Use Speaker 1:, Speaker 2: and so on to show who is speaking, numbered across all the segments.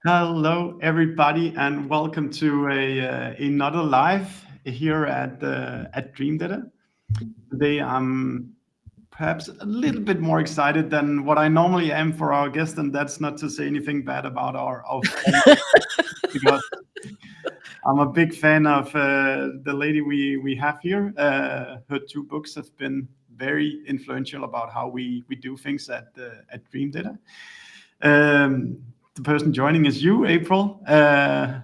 Speaker 1: Hello, everybody, and welcome to another live here at Dream Data. Today, I'm perhaps a little bit more excited than what I normally am for our guest, and that's not to say anything bad about our friend, because I'm a big fan of the lady we have here. Her two books have been very influential about how we do things at Dream Data. The person joining is you, April.
Speaker 2: Hi,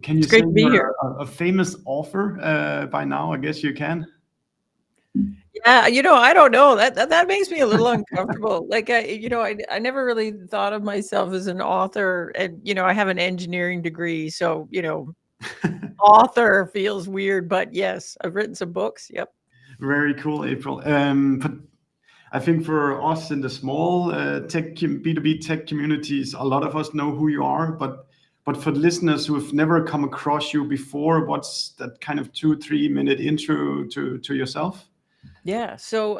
Speaker 1: Can you
Speaker 2: it's
Speaker 1: say
Speaker 2: great to be
Speaker 1: you're
Speaker 2: here.
Speaker 1: a famous author by now? I guess you can.
Speaker 2: Yeah, I don't know. That makes me a little uncomfortable. Like I never really thought of myself as an author, and I have an engineering degree, so author feels weird. But yes, I've written some books. Yep.
Speaker 1: Very cool, April. But I think for us in the small B2B tech communities, a lot of us know who you are. But for listeners who have never come across you before, what's that kind of 2-3 minute intro to yourself?
Speaker 2: Yeah. So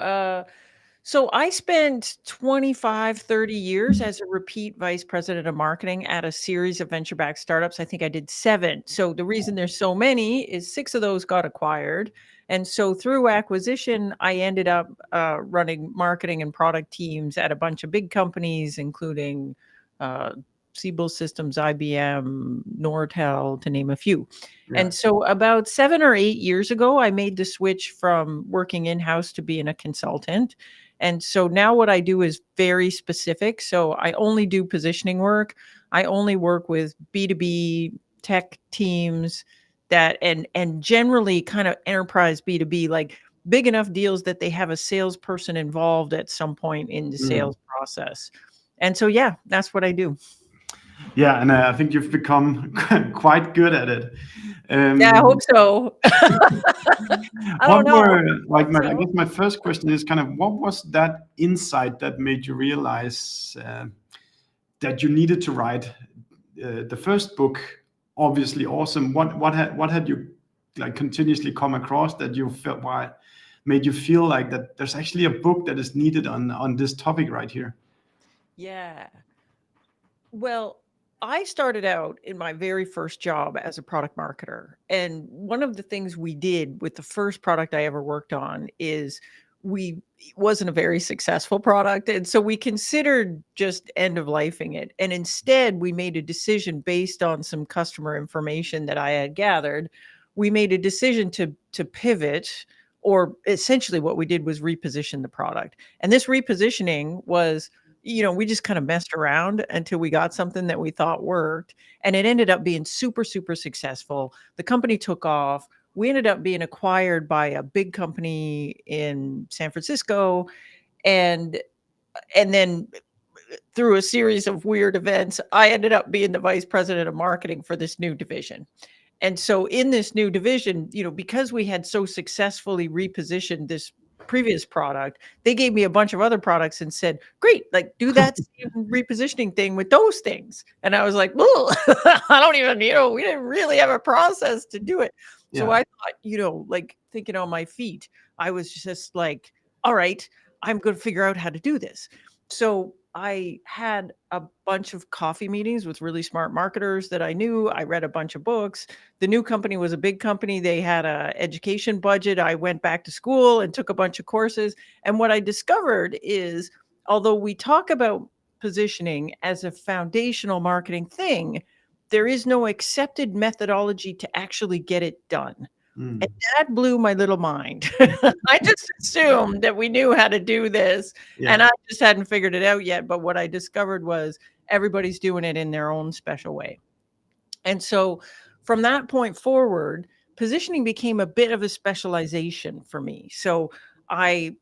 Speaker 2: I spent 25, 30 years as a repeat vice president of marketing at a series of venture-backed startups. I think I did 7. So the reason there's so many is 6 of those got acquired. And so through acquisition, I ended up running marketing and product teams at a bunch of big companies, including uh, Siebel Systems, IBM, Nortel, to name a few.
Speaker 1: Yeah.
Speaker 2: And so about 7 or 8 years ago, I made the switch from working in-house to being a consultant. And so now what I do is very specific. So I only do positioning work. I only work with B2B tech teams and generally kind of enterprise B2B, like big enough deals that they have a salesperson involved at some point in the
Speaker 1: Mm.
Speaker 2: sales process. And so yeah, that's what I do.
Speaker 1: Yeah, and I think you've become quite good at it.
Speaker 2: Yeah, I hope
Speaker 1: Um,
Speaker 2: so. I
Speaker 1: What
Speaker 2: don't know.
Speaker 1: were
Speaker 2: I
Speaker 1: like
Speaker 2: hope
Speaker 1: I
Speaker 2: so.
Speaker 1: guess my first question is kind of what was that insight that made you realize that you needed to write the first book? Obviously, awesome. What had you like continuously come across that you felt why made you feel like that there's actually a book that is needed on this topic right here?
Speaker 2: Yeah. Well, I started out in my very first job as a product marketer. And one of the things we did with the first product I ever worked on is we it wasn't a very successful product. And so we considered just end of lifing it. And instead, we made a decision based on some customer information that I had gathered. We made a decision to pivot, or essentially what we did was reposition the product. And this repositioning was we just kind of messed around until we got something that we thought worked. And it ended up being super, super successful. The company took off. We ended up being acquired by a big company in San Francisco. And and then through a series of weird events, I ended up being the vice president of marketing for this new division. And so in this new division, because we had so successfully repositioned this previous product, they gave me a bunch of other products and said, "Great, like do that same repositioning thing with those things." And I was like, "Well, I don't even, we didn't really have a process to do it." So
Speaker 1: Yeah.
Speaker 2: I thought, like thinking on my feet, I was just like, "All right, I'm going to figure out how to do this." So I had a bunch of coffee meetings with really smart marketers that I knew. I read a bunch of books. The new company was a big company. They had a education budget. I went back to school and took a bunch of courses. And what I discovered is, although we talk about positioning as a foundational marketing thing, there is no accepted methodology to actually get it done. And
Speaker 1: Mm.
Speaker 2: that blew my little mind. I just assumed that we knew how to do this, and
Speaker 1: Yeah.
Speaker 2: I just hadn't figured it out yet. But what I discovered was everybody's doing it in their own special way. And so from that point forward, positioning became a bit of a specialization for me. So I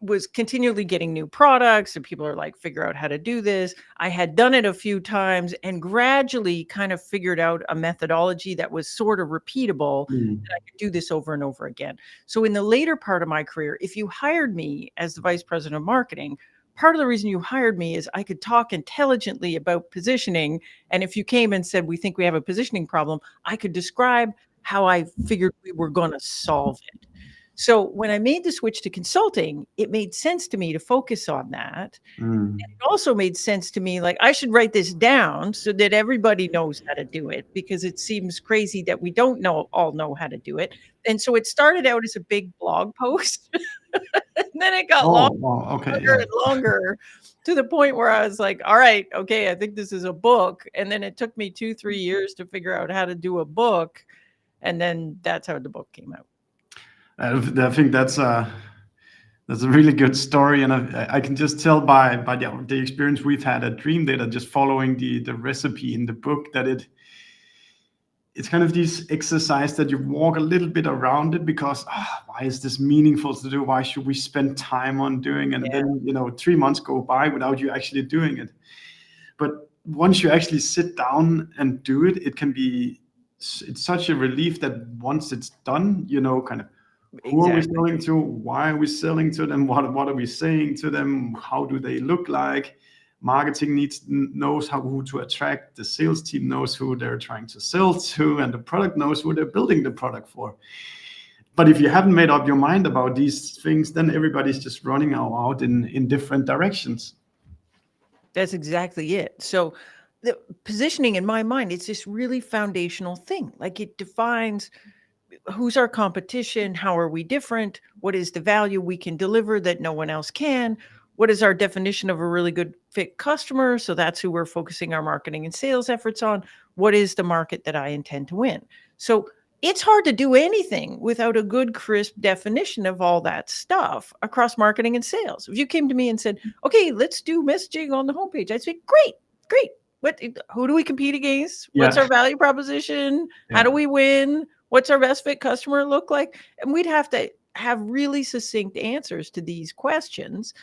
Speaker 2: was continually getting new products and people are like, figure out how to do this. I had done it a few times and gradually kind of figured out a methodology that was sort of repeatable,
Speaker 1: Mm.
Speaker 2: that I could do this over and over again. So in the later part of my career, if you hired me as the vice president of marketing, part of the reason you hired me is I could talk intelligently about positioning. And if you came and said, we think we have a positioning problem, I could describe how I figured we were going to solve it. So when I made the switch to consulting, it made sense to me to focus on that. It also made sense to me, like, I should write this down so that everybody knows how to do it, because it seems crazy that we don't all know how to do it. And so it started out as a big blog post, and then it got
Speaker 1: Oh, wow. Okay.
Speaker 2: longer
Speaker 1: Yeah.
Speaker 2: and longer, to the point where I was like, all right, okay, I think this is a book. And then it took me 2-3 years to figure out how to do a book. And then that's how the book came out.
Speaker 1: I think that's a really good story, and I can just tell by the experience we've had at Dream Data, just following the recipe in the book, that it's kind of this exercise that you walk a little bit around it, because why is this meaningful to do? Why should we spend time on doing it? And then 3 months go by without you actually doing it. But once you actually sit down and do it, it's such a relief that once it's done, kind of, who are we selling to? Why are we selling to them? What are we saying to them? How do they look like? Marketing knows who to attract. The sales team knows who they're trying to sell to, and the product knows who they're building the product for. But if you haven't made up your mind about these things, then everybody's just running out in different directions.
Speaker 2: That's exactly it. So the positioning, in my mind, it's this really foundational thing. Like, it defines who's our competition, how are we different, what is the value we can deliver that no one else can, what is our definition of a really good fit customer, so that's who we're focusing our marketing and sales efforts on, what is the market that I intend to win. So it's hard to do anything without a good, crisp definition of all that stuff across marketing and sales. If you came to me and said, okay, let's do messaging on the homepage, I'd say, great. Who do we compete against? What's our value proposition? How do we win? What's our best fit customer look like? And we'd have to have really succinct answers to these questions.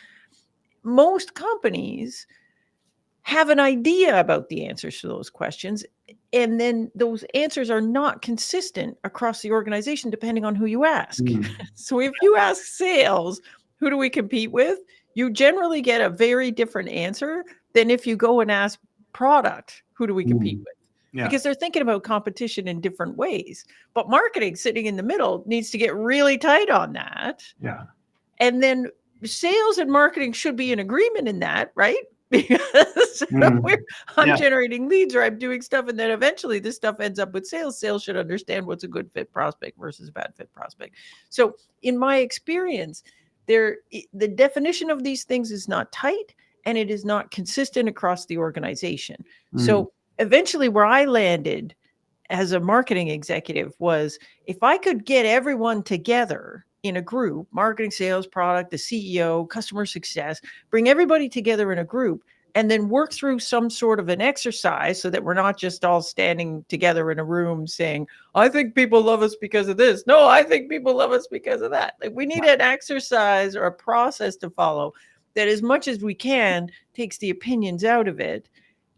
Speaker 2: Most companies have an idea about the answers to those questions, and then those answers are not consistent across the organization depending on who you ask. So if you ask sales, who do we compete with? You generally get a very different answer than if you go and ask product, who do we compete with? Because they're thinking about competition in different ways. But marketing, sitting in the middle, needs to get really tight on that. And then sales and marketing should be in agreement in that, right? Because I'm generating leads, or I'm doing stuff, and then eventually this stuff ends up with sales. Sales should understand what's a good fit prospect versus a bad fit prospect. So in my experience, the definition of these things is not tight, and it is not consistent across the organization. So eventually where I landed as a marketing executive was, if I could get everyone together in a group, marketing, sales, product, the CEO, customer success, bring everybody together in a group, and then work through some sort of an exercise so that we're not just all standing together in a room saying, I think people love us because of this. No, I think people love us because of that. Like, we need an exercise or a process to follow that, as much as we can, takes the opinions out of it.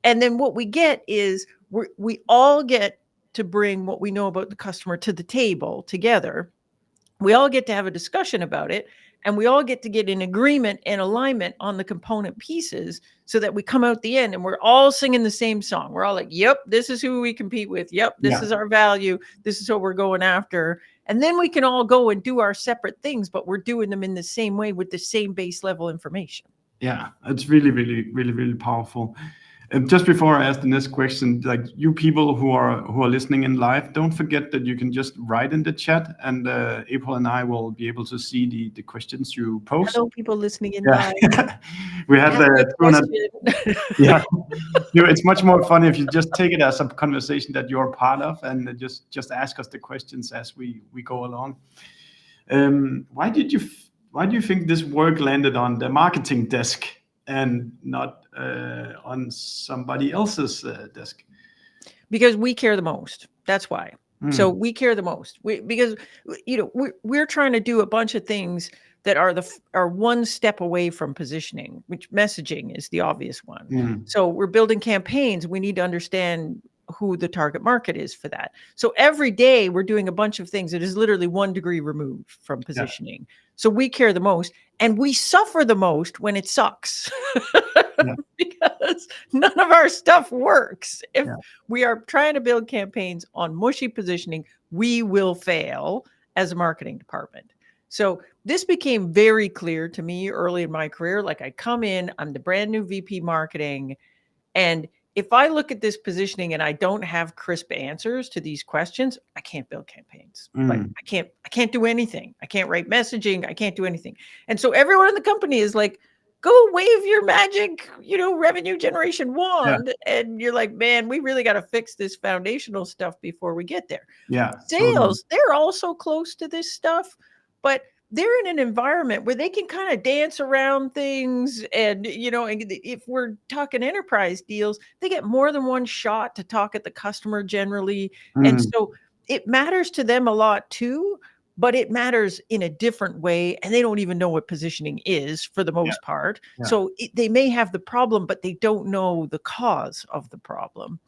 Speaker 2: And then what we get is we all get to bring what we know about the customer to the table together. We all get to have a discussion about it, and we all get to get in agreement and alignment on the component pieces, so that we come out the end and we're all singing the same song. We're all like, yep, this is who we compete with. Yep, this is our value. This is what we're going after. And then we can all go and do our separate things, but we're doing them in the same way with the same base level information.
Speaker 1: Yeah, it's really, really, really, really powerful. Just before I ask the next question, like, you people who are listening in live, don't forget that you can just write in the chat, and April and I will be able to see the questions you post.
Speaker 2: Hello, people listening in live.
Speaker 1: We had the 200. Yeah, it's much more fun if you just take it as a conversation that you're part of, and just ask us the questions as we go along. Why do you think this work landed on the marketing desk and not on somebody else's desk?
Speaker 2: Because we care the most. That's why. So we care the most. Because we're trying to do a bunch of things that are one step away from positioning, which messaging is the obvious one. So we're building campaigns. We need to understand who the target market is for that. So every day we're doing a bunch of things that is literally 1 degree removed from positioning. So we care the most, and we suffer the most when it sucks. Because none of our stuff works. If we are trying to build campaigns on mushy positioning, we will fail as a marketing department. So this became very clear to me early in my career. Like I come in, I'm the brand new VP marketing. And if I look at this positioning and I don't have crisp answers to these questions, I can't build campaigns. Like
Speaker 1: Mm.
Speaker 2: I can't do anything. I can't write messaging. I can't do anything. And so everyone in the company is like, go wave your magic, revenue generation
Speaker 1: Yeah.
Speaker 2: wand. And you're like, man, we really got to fix this foundational stuff before we get there.
Speaker 1: Yeah. Totally.
Speaker 2: Sales, they're also close to this stuff, but they're in an environment where they can kind of dance around things. And, and if we're talking enterprise deals, they get more than one shot to talk at the customer generally. And
Speaker 1: Mm.
Speaker 2: so it matters to them a lot too, but it matters in a different way. And they don't even know what positioning is for the
Speaker 1: Yeah.
Speaker 2: most part.
Speaker 1: Yeah.
Speaker 2: So they may have the problem, but they don't know the cause of the problem.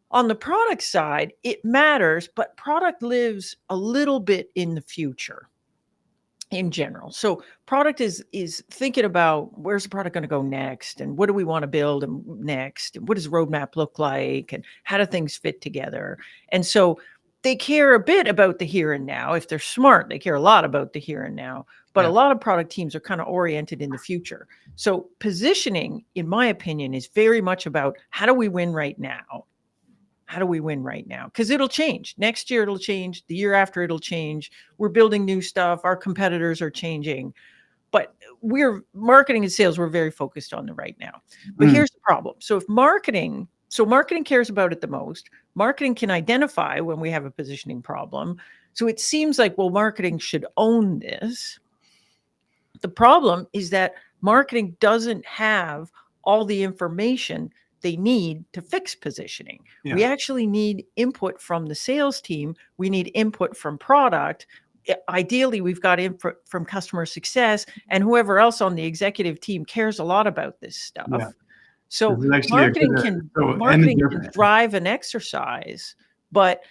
Speaker 2: On the product side, it matters, but product lives a little bit in the future in general. So product is thinking about where's the product going to go next, and what do we want to build and next, and what does roadmap look like, and how do things fit together. And so they care a bit about the here and now. If they're smart, they care a lot about the here and now. But a
Speaker 1: Yeah.
Speaker 2: lot of product teams are kind of oriented in the future. So positioning, in my opinion, is very much about how do we win right now? How do we win right now? Because it'll change. Next year, it'll change. The year after, it'll change. We're building new stuff. Our competitors are changing. But we're marketing and sales, we're very focused on the right now. But
Speaker 1: Mm.
Speaker 2: here's the problem. So marketing cares about it the most. Marketing can identify when we have a positioning problem. So it seems like, well, marketing should own this. The problem is that marketing doesn't have all the information they need to fix positioning.
Speaker 1: Yeah.
Speaker 2: We actually need input from the sales team. We need input from product. Ideally, we've got input from customer success and whoever else on the executive team cares a lot about this stuff.
Speaker 1: Yeah.
Speaker 2: So
Speaker 1: This is actually a good.
Speaker 2: marketing can drive an exercise, but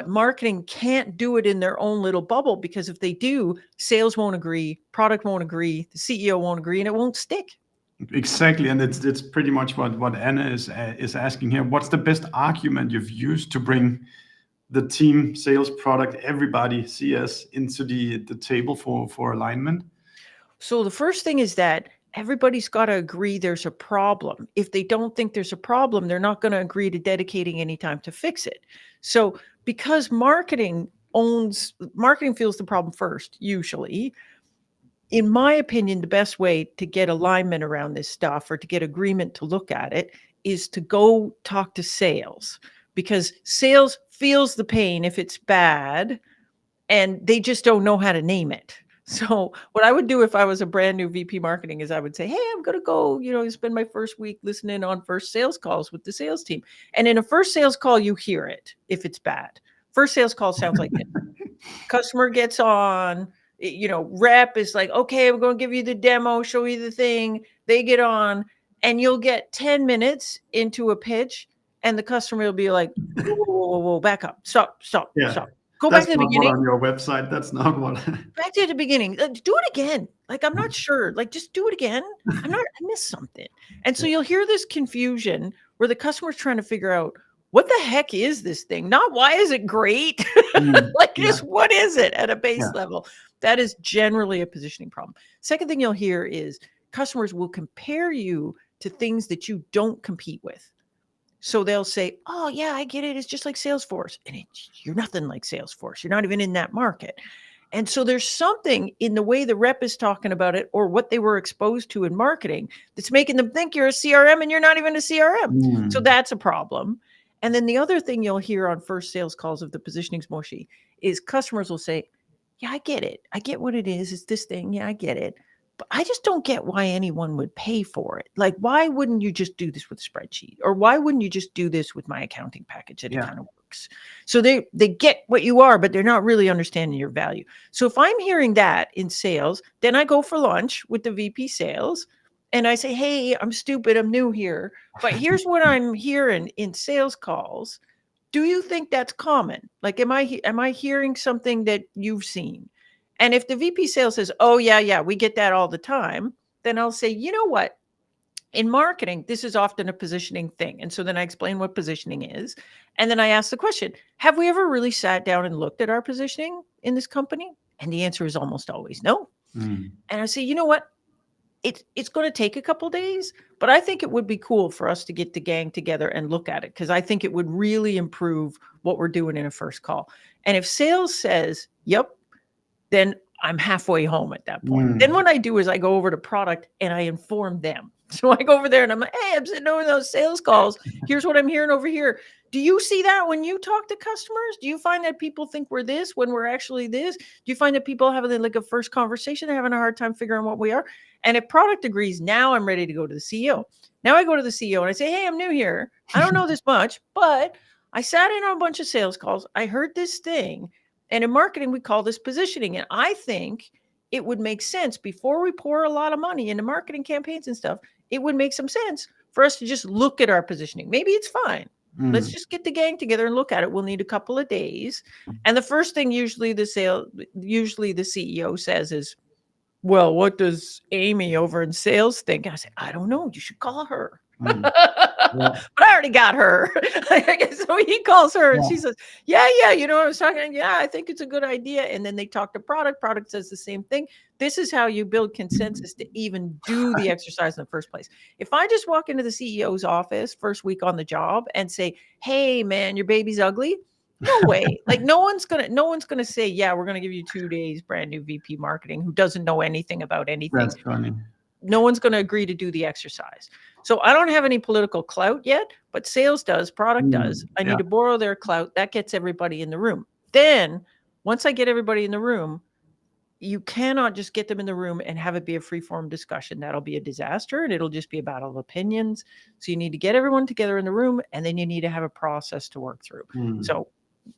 Speaker 2: marketing can't do it in their own little bubble, because if they do, sales won't agree, product won't agree, the CEO won't agree, and it won't stick.
Speaker 1: Exactly, and it's pretty much what Anna is asking here. What's the best argument you've used to bring the team, sales, product, everybody, CS into the table for alignment?
Speaker 2: So the first thing is that everybody's got to agree there's a problem. If they don't think there's a problem, they're not going to agree to dedicating any time to fix it. So because marketing feels the problem first, usually, in my opinion, the best way to get alignment around this stuff, or to get agreement to look at it, is to go talk to sales, because sales feels the pain if it's bad, and they just don't know how to name it. So what I would do if I was a brand new VP marketing is I would say, hey, I'm going to go, spend my first week listening on first sales calls with the sales team. And in a first sales call, you hear it if it's bad. First sales call sounds like this. Customer gets on, rep is like, okay, we're going to give you the demo, show you the thing. They get on, and you'll get 10 minutes into a pitch, and the customer will be like, whoa, back up, stop.
Speaker 1: Yeah.
Speaker 2: Go
Speaker 1: That's
Speaker 2: back to the
Speaker 1: not
Speaker 2: beginning.
Speaker 1: what on your website. That's not what.
Speaker 2: Back to the beginning. Do it again. Like, I'm not sure. Like, just do it again. I missed something. And so you'll hear this confusion where the customer's trying to figure out, what the heck is this thing? Not why is it great? Like, just what is it at a base level? That is generally a positioning problem. Second thing you'll hear is customers will compare you to things that you don't compete with. So they'll say, oh, yeah, I get it. It's just like Salesforce. And you're nothing like Salesforce. You're not even in that market. And so there's something in the way the rep is talking about it, or what they were exposed to in marketing, that's making them think you're a CRM and you're not even a CRM. So that's a problem. And then the other thing you'll hear on first sales calls of the positioning's mushy is customers will say, yeah, I get it. I get what it is. It's this thing. Yeah, I get it. But I just don't get why anyone would pay for it. Like, why wouldn't you just do this with a spreadsheet? Or why wouldn't you just do this with my accounting package? It kind of works. So they get what you are, but they're not really understanding your value. So if I'm hearing that in sales, then I go for lunch with the VP sales and I say, hey, I'm stupid. I'm new here, but here's what I'm hearing in sales calls. Do you think that's common? Like, am I hearing something that you've seen? And if the VP sales says, oh, yeah, we get that all the time, then I'll say, you know what? In marketing, this is often a positioning thing. And so then I explain what positioning is. And then I ask the question, have we ever really sat down and looked at our positioning in this company? And the answer is almost always no.
Speaker 1: Mm.
Speaker 2: And I say, you know what? It's going to take a couple days, but I think it would be cool for us to get the gang together and look at it, because I think it would really improve what we're doing in a first call. And if sales says, yep, then I'm halfway home at that point. Then what I do is I go over to product and I inform them. So I go over there and I'm like, hey, I'm sitting over those sales calls. Here's what I'm hearing over here. Do you see that when you talk to customers? Do you find that people think we're this when we're actually this? Do you find that people having like a first conversation, they're having a hard time figuring what we are? And if product agrees, now I'm ready to go to the CEO. Now I go to the CEO and I say, hey, I'm new here. I don't know this much, but I sat in on a bunch of sales calls. I heard this thing. And in marketing, we call this positioning. And I think it would make sense, before we pour a lot of money into marketing campaigns and stuff, it would make some sense for us to just look at our positioning. Maybe it's fine. Let's just get the gang together and look at it. We'll need a couple of days. And the first thing usually the CEO says is, well, what does Amy over in sales think? I say, I don't know. You should call her.
Speaker 1: Yeah.
Speaker 2: But I already got her. So he calls her and she says, yeah, you know what I was talking. Yeah, I think it's a good idea. And then they talk to product. Product says the same thing. This is how you build consensus to even do the exercise in the first place. If I just walk into the CEO's office first week on the job and say, hey man, your baby's ugly, no way. Like no one's gonna say, yeah, we're gonna give you 2 days, brand new VP marketing who doesn't know anything about anything.
Speaker 1: That's funny.
Speaker 2: No one's going to agree to do the exercise. So I don't have any political clout yet, but sales does, product does. I need to borrow their clout. That gets everybody in the room. Then once I get everybody in the room, you cannot just get them in the room and have it be a free-form discussion. That'll be a disaster and it'll just be a battle of opinions. So you need to get everyone together in the room, and then you need to have a process to work through. So,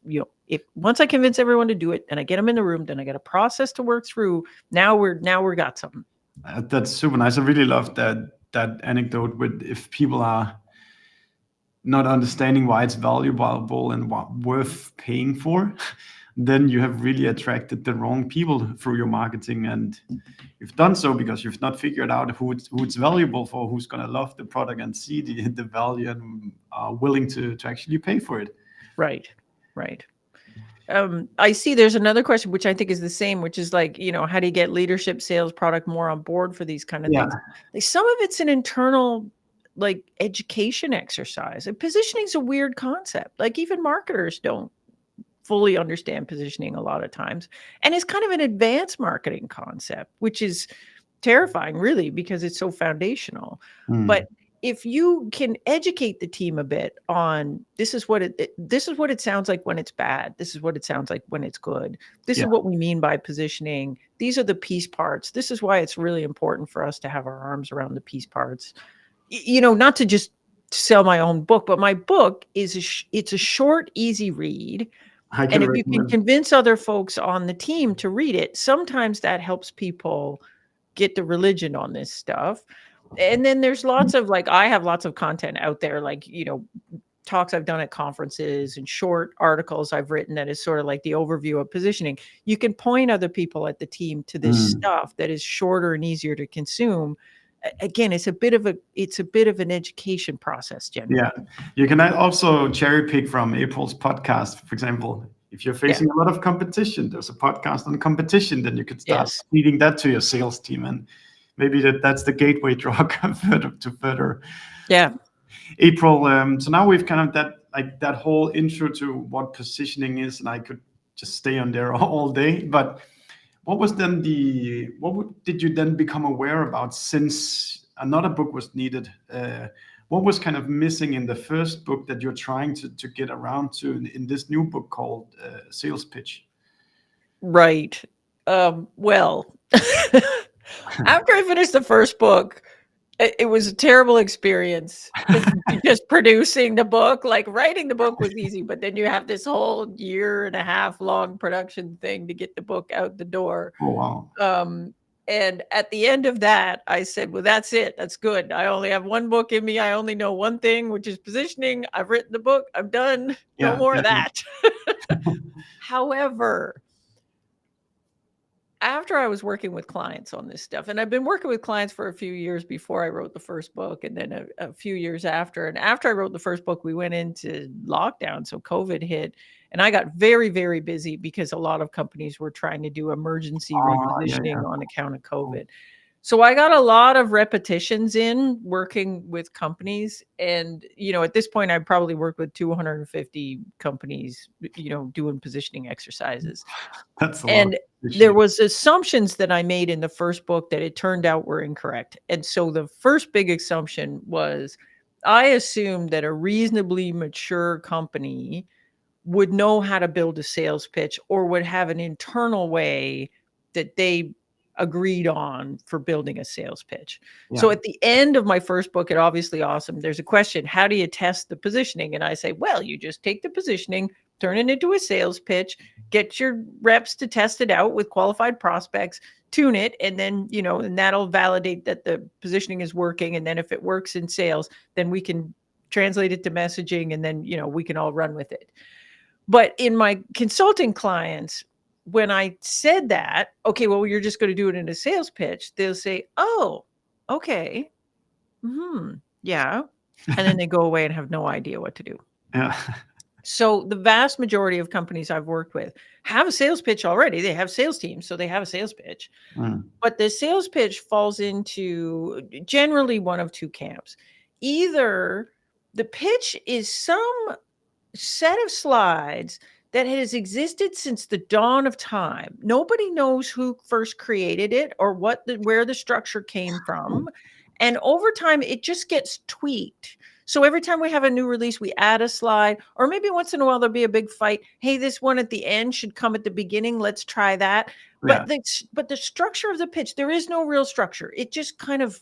Speaker 2: you know, if once I convince everyone to do it and I get them in the room, then I get a process to work through. Now we're got something.
Speaker 1: That's super nice. I really love that anecdote with, if people are not understanding why it's valuable and what worth paying for, then you have really attracted the wrong people through your marketing. And you've done so because you've not figured out who it's valuable for, who's going to love the product and see the value and are willing to actually pay for it.
Speaker 2: Right. I see there's another question, which I think is the same, which is like, you know, how do you get leadership, sales, product more on board for these kind of things? Like some of it's an internal like education exercise. And positioning is a weird concept. Like even marketers don't fully understand positioning a lot of times. And it's kind of an advanced marketing concept, which is terrifying really, because it's so foundational. But if you can educate the team a bit on this is what it sounds like when it's bad. This is what it sounds like when it's good. This is what we mean by positioning. These are the piece parts. This is why it's really important for us to have our arms around the piece parts. You know, not to just sell my own book, but my book is it's a short, easy read. And if you can convince other folks on the team to read it, sometimes that helps people get the religion on this stuff. And then there's lots of like, I have lots of content out there, like, you know, talks I've done at conferences and short articles I've written that is sort of like the overview of positioning. You can point other people at the team to this stuff that is shorter and easier to consume. Again, it's a bit of an education process generally.
Speaker 1: Yeah. You can also cherry pick from April's podcast, for example. If you're facing a lot of competition, there's a podcast on competition, then you could start feeding that to your sales team, and maybe that's the gateway drug further.
Speaker 2: Yeah.
Speaker 1: April, so now we've kind of that whole intro to what positioning is, and I could just stay on there all day. But what was then did you then become aware about, since another book was needed? What was kind of missing in the first book that you're trying to get around to in this new book called Sales Pitch?
Speaker 2: Right. Well, after I finished the first book, it was a terrible experience. Just producing the book, like writing the book was easy, but then you have this whole 1.5 year long production thing to get the book out the door.
Speaker 1: Oh, wow.
Speaker 2: And at the end of that, I said, well, that's it. That's good. I only have one book in me. I only know one thing, which is positioning. I've written the book. I'm done. No more of that. However, after I was working with clients on this stuff, and I've been working with clients for a few years before I wrote the first book, and then a few years after. And after I wrote the first book, we went into lockdown. So COVID hit, and I got very, very busy because a lot of companies were trying to do emergency
Speaker 1: Yeah, yeah.
Speaker 2: repositioning on account of COVID. So I got a lot of repetitions in working with companies. And, at this point, I probably worked with 250 companies, doing positioning exercises.
Speaker 1: That's a lot of
Speaker 2: And there
Speaker 1: positioning.
Speaker 2: was assumptions that I made in the first book that it turned out were incorrect. And so the first big assumption was I assumed that a reasonably mature company would know how to build a sales pitch or would have an internal way that they agreed on for building a sales pitch.
Speaker 1: Yeah.
Speaker 2: So at the end of my first book, at Obviously Awesome, there's a question, how do you test the positioning? And I say, well, you just take the positioning, turn it into a sales pitch, get your reps to test it out with qualified prospects, tune it, and then, and that'll validate that the positioning is working. And then if it works in sales, then we can translate it to messaging, and then, we can all run with it. But in my consulting clients, when I said that, okay, well, you're just going to do it in a sales pitch, they'll say, oh, okay. Yeah. And then they go away and have no idea what to do.
Speaker 1: Yeah.
Speaker 2: So the vast majority of companies I've worked with have a sales pitch already. They have sales teams, so they have a sales pitch. But the sales pitch falls into generally one of two camps. Either the pitch is some set of slides that has existed since the dawn of time. Nobody knows who first created it or where the structure came from. And over time, it just gets tweaked. So every time we have a new release, we add a slide, or maybe once in a while there'll be a big fight. Hey, this one at the end should come at the beginning. Let's try that.
Speaker 1: Yeah.
Speaker 2: But the structure of the pitch, there is no real structure. It just kind of,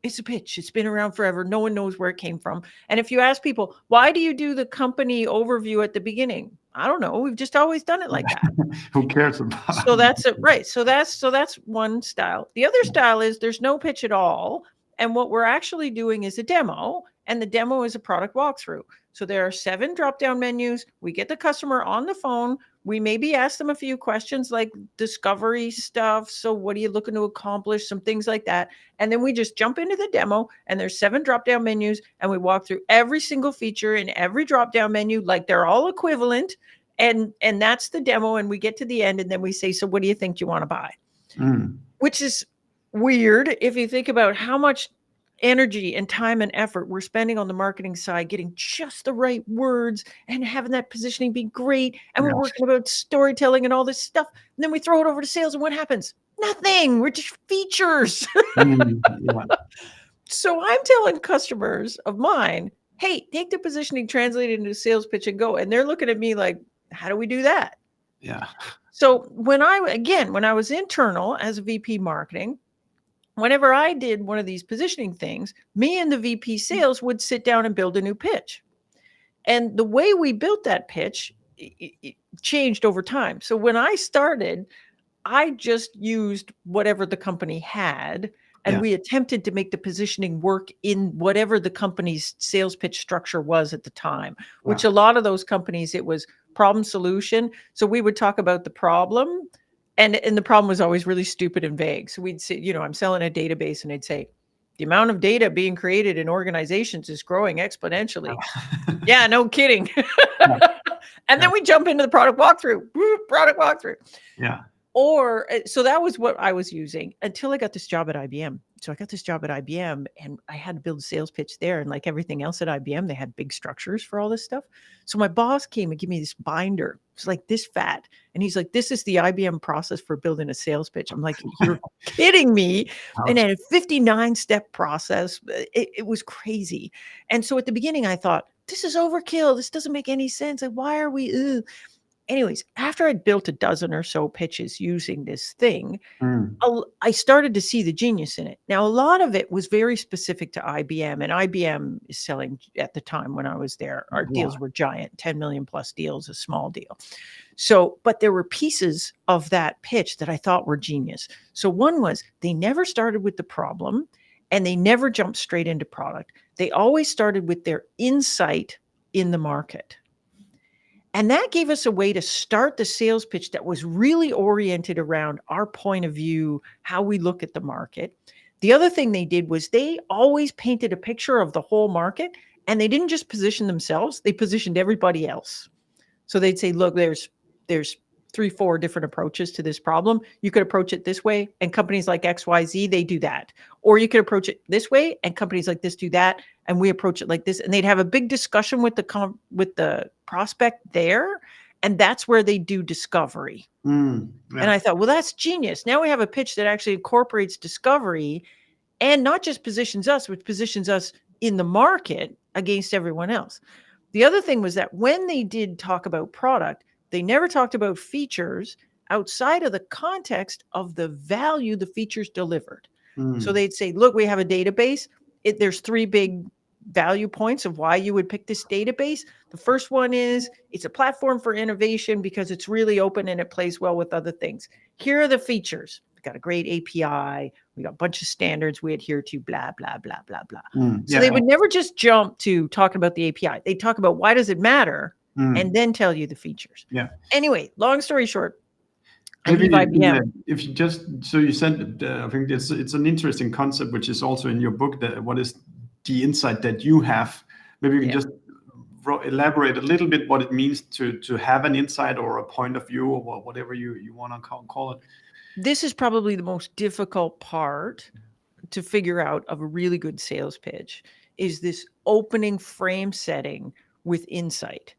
Speaker 2: it's a pitch. It's been around forever. No one knows where it came from. And if you ask people, why do you do the company overview at the beginning? I don't know. We've just always done it like that.
Speaker 1: Who cares about
Speaker 2: So that's it, right? So that's one style. The other style is there's no pitch at all, and what we're actually doing is a demo, and the demo is a product walkthrough. So there are 7 drop-down menus. We get the customer on the phone. We maybe ask them a few questions like discovery stuff. So what are you looking to accomplish? Some things like that. And then we just jump into the demo, and there's 7 drop-down menus, and we walk through every single feature in every drop-down menu like they're all equivalent. And that's the demo, and we get to the end, and then we say, so what do you think you want to buy? Which is weird if you think about how much energy and time and effort we're spending on the marketing side, getting just the right words and having that positioning be great. And we're working about storytelling and all this stuff. And then we throw it over to sales, and what happens? Nothing. We're just features.
Speaker 1: Yeah.
Speaker 2: So I'm telling customers of mine, hey, take the positioning, translate it into a sales pitch and go. And they're looking at me like, how do we do that?
Speaker 1: Yeah.
Speaker 2: So when I was internal as a VP marketing, whenever I did one of these positioning things, me and the VP sales would sit down and build a new pitch. And the way we built that pitch it changed over time. So when I started, I just used whatever the company had, and we attempted to make the positioning work in whatever the company's sales pitch structure was at the time, which a lot of those companies, it was problem solution. So we would talk about the problem, and the problem was always really stupid and vague. So we'd say, I'm selling a database, and I'd say, the amount of data being created in organizations is growing exponentially. Yeah, no kidding. And then we jump into the product walkthrough.
Speaker 1: Yeah.
Speaker 2: Or so that was what I was using until I got this job at IBM. So I got this job at IBM, and I had to build a sales pitch there. And like everything else at IBM, they had big structures for all this stuff. So my boss came and gave me this binder. It's like this fat. And he's like, this is the IBM process for building a sales pitch. I'm like, you're kidding me. And it had a 59-step process. It was crazy. And so at the beginning, I thought, this is overkill. This doesn't make any sense. Like, why are we? Anyways, after I'd built a dozen or so pitches using this thing, I started to see the genius in it. Now, a lot of it was very specific to IBM, and IBM is selling at the time when I was there. Our deals were giant, 10 million plus deals, a small deal. So, but there were pieces of that pitch that I thought were genius. So one was they never started with the problem, and they never jumped straight into product. They always started with their insight in the market. And that gave us a way to start the sales pitch that was really oriented around our point of view, how we look at the market. The other thing they did was they always painted a picture of the whole market, and they didn't just position themselves, they positioned everybody else. So they'd say, look, there's 3, 4 different approaches to this problem. You could approach it this way, and companies like XYZ, they do that. Or you could approach it this way, and companies like this do that, and we approach it like this. And they'd have a big discussion with the prospect there, and that's where they do discovery. And I thought, well, that's genius. Now we have a pitch that actually incorporates discovery and not just positions us, which positions us in the market against everyone else. The other thing was that when they did talk about product, they never talked about features outside of the context of the value the features delivered. So they'd say, look, we have a database. There's 3 big value points of why you would pick this database. The first one is it's a platform for innovation because it's really open and it plays well with other things. Here are the features. We got a great API. We got a bunch of standards we adhere to, blah, blah, blah, blah, blah. So they would never just jump to talking about the API. They talk about why does it matter and then tell you the features. Anyway, long story short,
Speaker 1: maybe if you just, so you said, I think it's an interesting concept, which is also in your book, that what is the insight that you have. Maybe you can just elaborate a little bit what it means to have an insight or a point of view or whatever you want to call it.
Speaker 2: This is probably the most difficult part to figure out of a really good sales pitch, is this opening frame setting with insight.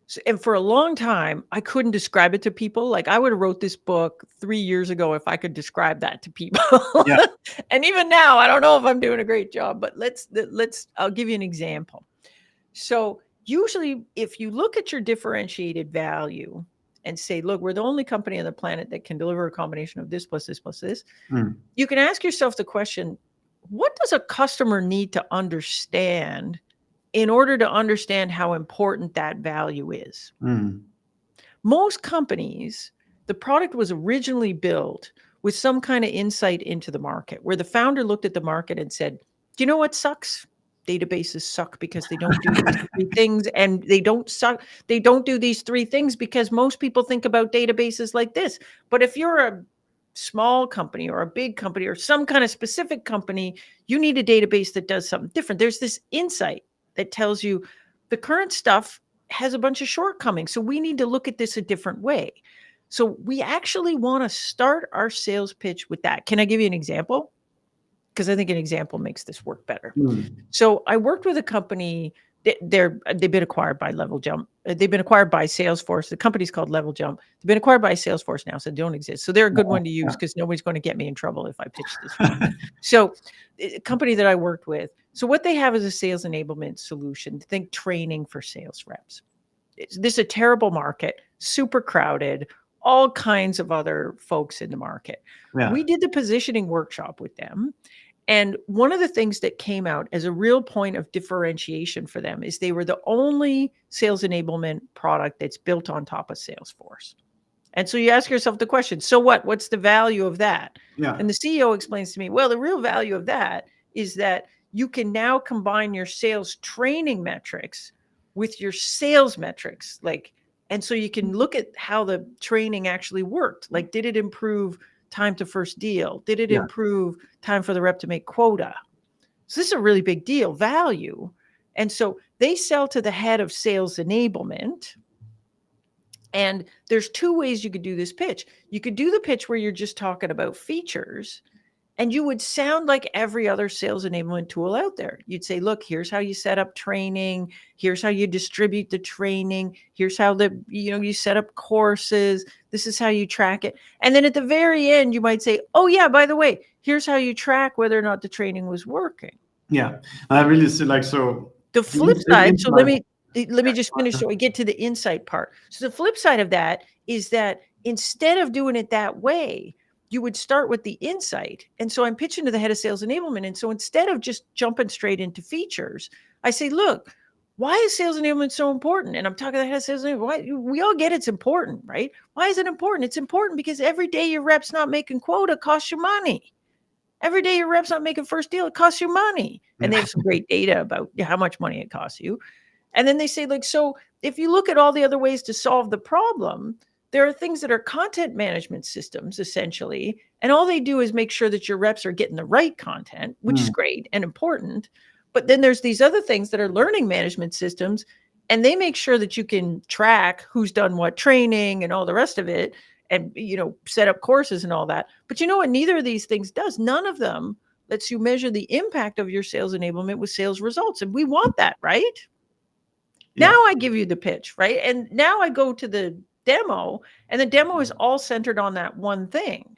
Speaker 2: So, and for a long time, I couldn't describe it to people. Like, I would have wrote this book 3 years ago if I could describe that to people. And even now, I don't know if I'm doing a great job, but I'll give you an example. So usually if you look at your differentiated value and say, look, we're the only company on the planet that can deliver a combination of this plus this plus this, you can ask yourself the question, what does a customer need to understand in order to understand how important that value is? Most companies, the product was originally built with some kind of insight into the market, where the founder looked at the market and said, do you know what sucks? Databases suck because they don't do these 3 things, and they don't do these 3 things because most people think about databases like this. But if you're a small company or a big company or some kind of specific company, you need a database that does something different. There's this insight that tells you the current stuff has a bunch of shortcomings. So we need to look at this a different way. So we actually want to start our sales pitch with that. Can I give you an example? Because I think an example makes this work better. So I worked with a company. They've been acquired by Level Jump. They've been acquired by Salesforce. The company's called Level Jump. They've been acquired by Salesforce now, so they don't exist. So they're a good one to use because nobody's going to get me in trouble if I pitch this one. So a company that I worked with. So what they have is a sales enablement solution. Think training for sales reps. This is a terrible market, super crowded, all kinds of other folks in the market. We did the positioning workshop with them. And one of the things that came out as a real point of differentiation for them is they were the only sales enablement product that's built on top of Salesforce. And so you ask yourself the question, so what? What's the value of that? And the CEO explains to me, well, the real value of that is that you can now combine your sales training metrics with your sales metrics. And so you can look at how the training actually worked. Like, did it improve time to first deal? Did it improve time for the rep to make quota? So this is a really big deal, value. And so they sell to the head of sales enablement. And there's 2 ways you could do this pitch. You could do the pitch where you're just talking about features, and you would sound like every other sales enablement tool out there. You'd say, look, here's how you set up training. Here's how you distribute the training. Here's how you set up courses. This is how you track it. And then at the very end, you might say, oh yeah, by the way, here's how you track whether or not the training was working.
Speaker 1: I really see, so
Speaker 2: the flip side. So let me just finish so we get to the insight part. So the flip side of that is that instead of doing it that way, you would start with the insight. And so I'm pitching to the head of sales enablement. And so instead of just jumping straight into features, I say, look, why is sales enablement so important? And I'm talking to the head of sales enablement. We all get it's important, right? Why is it important? It's important because every day your rep's not making quota costs you money. Every day your rep's not making first deal, it costs you money. And they have some great data about how much money it costs you. And then they say, so if you look at all the other ways to solve the problem, there are things that are content management systems, essentially, and all they do is make sure that your reps are getting the right content, which is great and important. But then there's these other things that are learning management systems, and they make sure that you can track who's done what training and all the rest of it, and set up courses and all that. But you know what? Neither of these things does. None of them lets you measure the impact of your sales enablement with sales results. And we want that, right?
Speaker 1: Yeah.
Speaker 2: Now I give you the pitch, right? And now I go to the demo, and the demo is all centered on that one thing.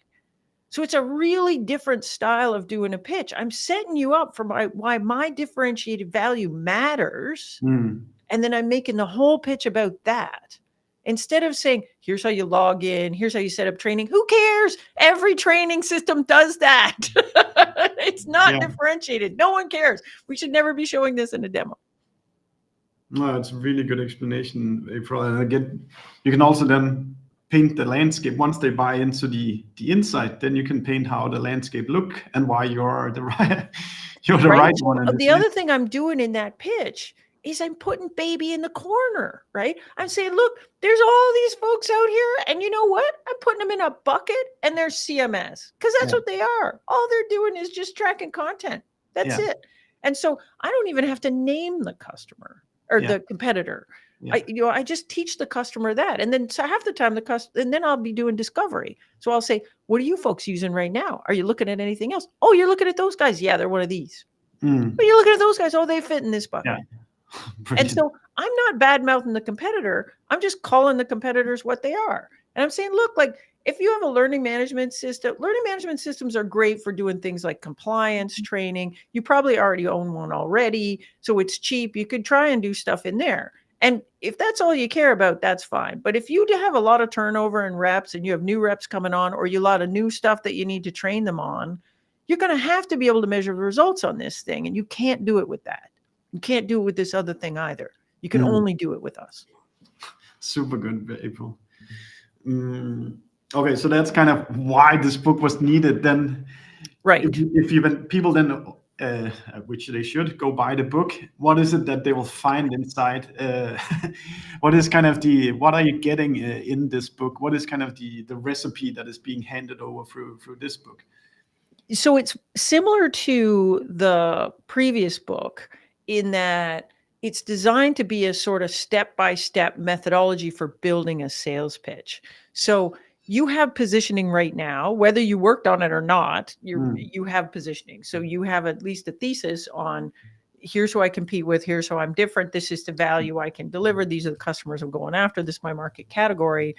Speaker 2: So it's a really different style of doing a pitch. I'm setting you up for why my differentiated value matters. And then I'm making the whole pitch about that. Instead of saying, here's how you log in, here's how you set up training. Who cares? Every training system does that. It's not differentiated. No one cares. We should never be showing this in a demo.
Speaker 1: No, it's a really good explanation, April. And again, you can also then paint the landscape. Once they buy into the insight, then you can paint how the landscape look and why you're the right right one.
Speaker 2: The other thing I'm doing in that pitch is I'm putting baby in the corner, right? I'm saying, look, there's all these folks out here, and you know what? I'm putting them in a bucket, and they're CMS, because that's what they are. All they're doing is just tracking content. That's it. And so I don't even have to name the customer or the competitor. I just teach the customer that. And then so half the time and then I'll be doing discovery. So I'll say, what are you folks using right now? Are you looking at anything else? Oh, you're looking at those guys. Yeah, they're one of these. But you're looking at those guys. Oh, they fit in this bucket. And so I'm not bad mouthing the competitor. I'm just calling the competitors what they are. And I'm saying, look, like if you have a learning management systems are great for doing things like compliance training. You probably already own one already. So it's cheap. You could try and do stuff in there. And if that's all you care about, that's fine. But if you have a lot of turnover in reps and you have new reps coming on, or you a lot of new stuff that you need to train them on, you're going to have to be able to measure the results on this thing. And you can't do it with that. You can't do it with this other thing either. You can only do it with us.
Speaker 1: Super good, April. Okay, so that's kind of why this book was needed. Then,
Speaker 2: right?
Speaker 1: If people then, which they should, go buy the book, what is it that they will find inside? What is kind of what are you getting in this book? What is kind of the recipe that is being handed over through this book?
Speaker 2: So it's similar to the previous book in that it's designed to be a sort of step-by-step methodology for building a sales pitch. So you have positioning right now, whether you worked on it or not, you have positioning. So you have at least a thesis on, here's who I compete with, here's how I'm different, this is the value I can deliver, these are the customers I'm going after, this is my market category.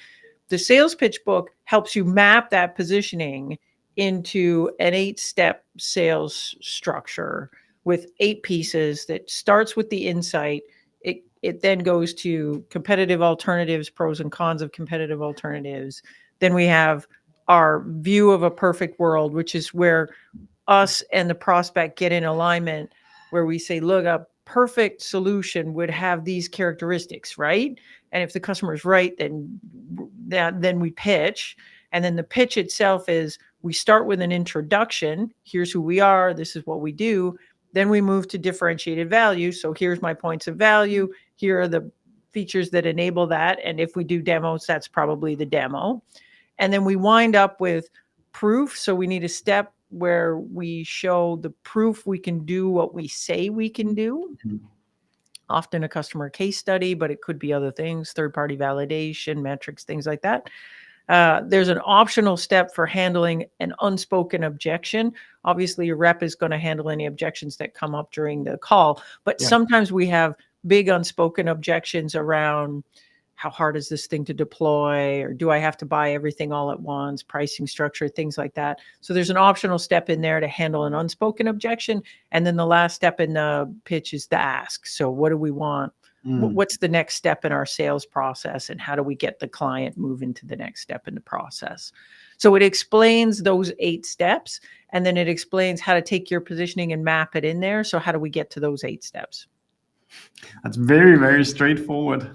Speaker 2: The sales pitch book helps you map that positioning into an 8-step sales structure with 8 pieces that starts with the insight. It then goes to competitive alternatives, pros and cons of competitive alternatives. Then we have our view of a perfect world, which is where us and the prospect get in alignment, where we say, look, a perfect solution would have these characteristics, right? And if the customer is right, then we pitch. And then the pitch itself is, we start with an introduction. Here's who we are. This is what we do. Then we move to differentiated value. So here's my points of value. Here are the features that enable that. And if we do demos, that's probably the demo. And then we wind up with proof. So we need a step where we show the proof we can do what we say we can do. Often a customer case study, but it could be other things, third-party validation, metrics, things like that. There's an optional step for handling an unspoken objection. Obviously, your rep is going to handle any objections that come up during the call, but sometimes we have big unspoken objections around how hard is this thing to deploy, or do I have to buy everything all at once, pricing structure, things like that. So there's an optional step in there to handle an unspoken objection. And then the last step in the pitch is the ask. So what do we want? What's the next step in our sales process, and how do we get the client moving to the next step in the process? So it explains those 8 steps, and then it explains how to take your positioning and map it in there. So how do we get to those 8 steps?
Speaker 1: That's very, very straightforward.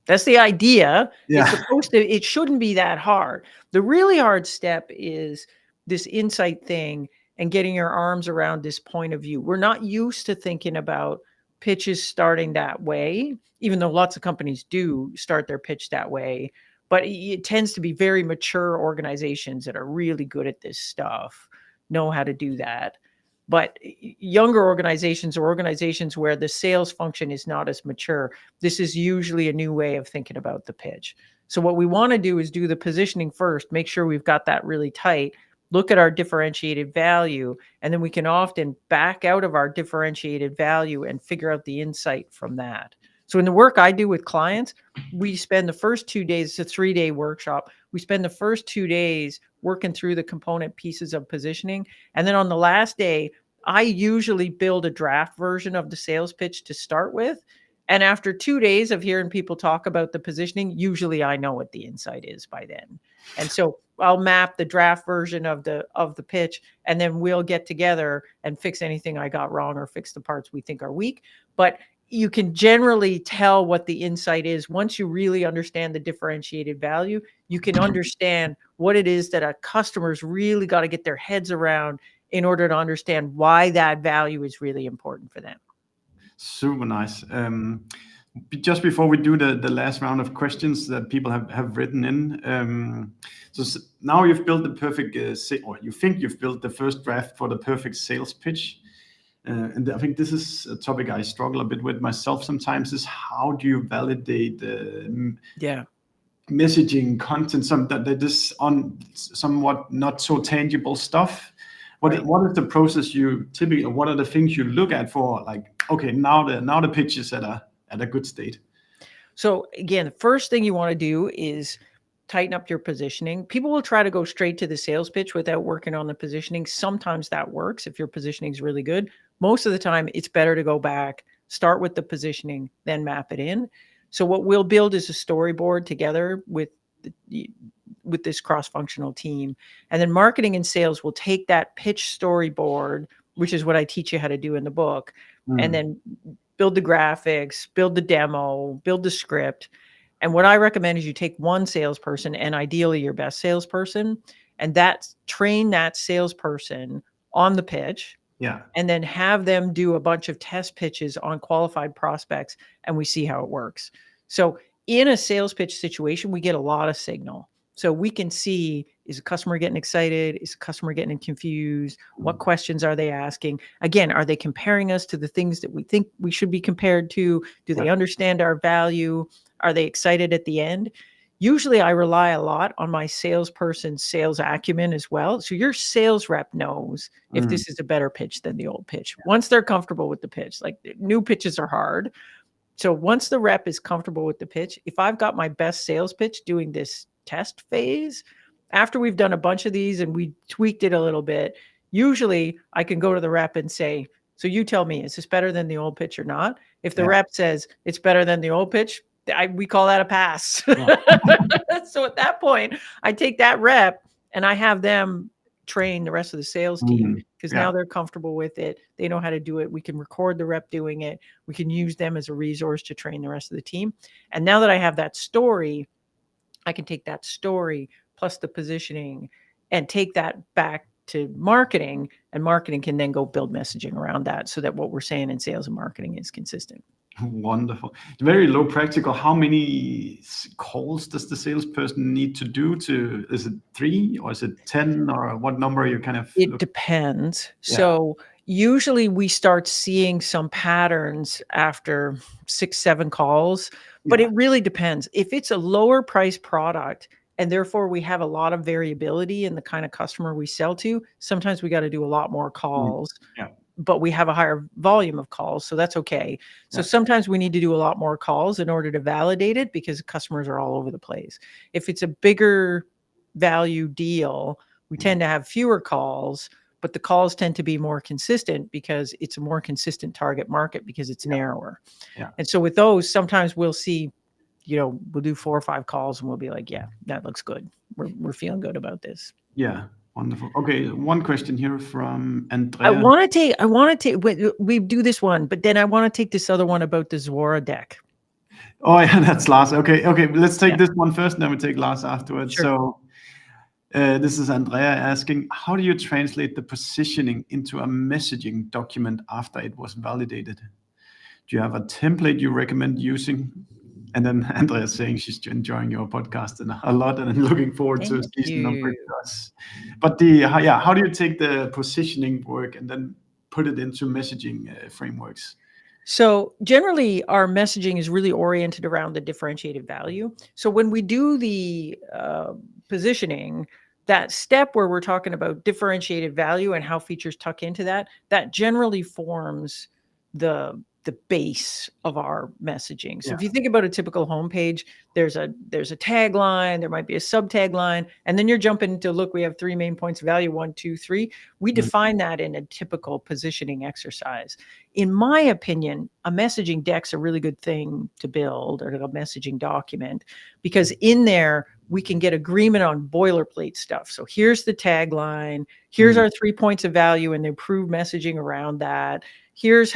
Speaker 2: That's the idea. Yeah. It shouldn't be that hard. The really hard step is this insight thing and getting your arms around this point of view. We're not used to thinking about pitches starting that way, even though lots of companies do start their pitch that way. But it tends to be very mature organizations that are really good at this stuff, know how to do that. But younger organizations or organizations where the sales function is not as mature, this is usually a new way of thinking about the pitch. So what we want to do is do the positioning first, make sure we've got that really tight, look at our differentiated value, and then we can often back out of our differentiated value and figure out the insight from that. So in the work I do with clients, we spend the first 2 days, it's a 3-day workshop. We spend the first 2 days working through the component pieces of positioning. And then on the last day, I usually build a draft version of the sales pitch to start with. And after 2 days of hearing people talk about the positioning, usually I know what the insight is by then. And so I'll map the draft version of the pitch, and then we'll get together and fix anything I got wrong or fix the parts we think are weak. But you can generally tell what the insight is once you really understand the differentiated value. You can understand what it is that a customer's really got to get their heads around in order to understand why that value is really important for them.
Speaker 1: Super nice. Just before we do the last round of questions that people have written in, so now you've built the perfect, or you think you've built the first draft for the perfect sales pitch. And I think this is a topic I struggle a bit with myself sometimes, is how do you validate messaging content, that is on somewhat not so tangible stuff? What is the process you typically, what are the things you look at for, like, okay, now the pitch is at a good state?
Speaker 2: So again, the first thing you want to do is tighten up your positioning. People will try to go straight to the sales pitch without working on the positioning. Sometimes that works if your positioning is really good. Most of the time, it's better to go back, start with the positioning, then map it in. So what we'll build is a storyboard together with this cross-functional team. And then marketing and sales will take that pitch storyboard, which is what I teach you how to do in the book, and then build the graphics, build the demo, build the script. And what I recommend is you take one salesperson, and ideally your best salesperson, and train that salesperson on the pitch.
Speaker 1: Yeah.
Speaker 2: And then have them do a bunch of test pitches on qualified prospects, and we see how it works. So in a sales pitch situation, we get a lot of signal. So we can see, is a customer getting excited? Is a customer getting confused? What questions are they asking? Again, are they comparing us to the things that we think we should be compared to? Do they understand our value? Are they excited at the end? Usually I rely a lot on my salesperson's sales acumen as well. So your sales rep knows if this is a better pitch than the old pitch. Once they're comfortable with the pitch, like new pitches are hard. So once the rep is comfortable with the pitch, if I've got my best sales pitch doing this test phase, after we've done a bunch of these and we tweaked it a little bit, usually I can go to the rep and say, so you tell me, is this better than the old pitch or not? If the rep says it's better than the old pitch, we call that a pass. So at that point, I take that rep and I have them train the rest of the sales team, because now they're comfortable with it. They know how to do it. We can record the rep doing it. We can use them as a resource to train the rest of the team. And now that I have that story, I can take that story plus the positioning and take that back to marketing, and marketing can then go build messaging around that so that what we're saying in sales and marketing is consistent.
Speaker 1: Wonderful. Very low practical. How many calls does the salesperson need to do is it 3 or is it 10, or what number you kind of?
Speaker 2: It depends. Yeah. So usually we start seeing some patterns after 6, 7 calls, but it really depends. If it's a lower price product and therefore we have a lot of variability in the kind of customer we sell to, sometimes we got to do a lot more calls. But we have a higher volume of calls, so that's okay. So sometimes we need to do a lot more calls in order to validate it, because customers are all over the place. If it's a bigger value deal, we tend to have fewer calls, but the calls tend to be more consistent because it's a more consistent target market, because it's narrower. And so with those, sometimes we'll see, we'll do 4 or 5 calls and we'll be like, yeah, that looks good. We're feeling good about this.
Speaker 1: Yeah. Wonderful. Okay, one question here from Andrea.
Speaker 2: I want to take, we do this one, but then I want to take this other one about the Zuora deck.
Speaker 1: Oh yeah, that's Lars. Okay, let's take this one first, and then we take Lars afterwards.
Speaker 2: Sure.
Speaker 1: So this is Andrea asking, how do you translate the positioning into a messaging document after it was validated? Do you have a template you recommend using? And then Andrea's saying she's enjoying your podcast and a lot, and looking forward to
Speaker 2: Thank
Speaker 1: season number
Speaker 2: you.
Speaker 1: 2. But how do you take the positioning work and then put it into messaging frameworks?
Speaker 2: So generally, our messaging is really oriented around the differentiated value. So when we do the positioning, that step where we're talking about differentiated value and how features tuck into that, that generally forms the base of our messaging. So
Speaker 1: Yeah.
Speaker 2: if you think about a typical homepage, there's a tagline, there might be a sub tagline, and then you're jumping to, look, we have 3 main points of value, 1, 2, 3. We define that in a typical positioning exercise. In my opinion, a messaging deck's a really good thing to build, or a messaging document, because in there we can get agreement on boilerplate stuff. So here's the tagline, here's our 3 points of value and the improved messaging around that. Here's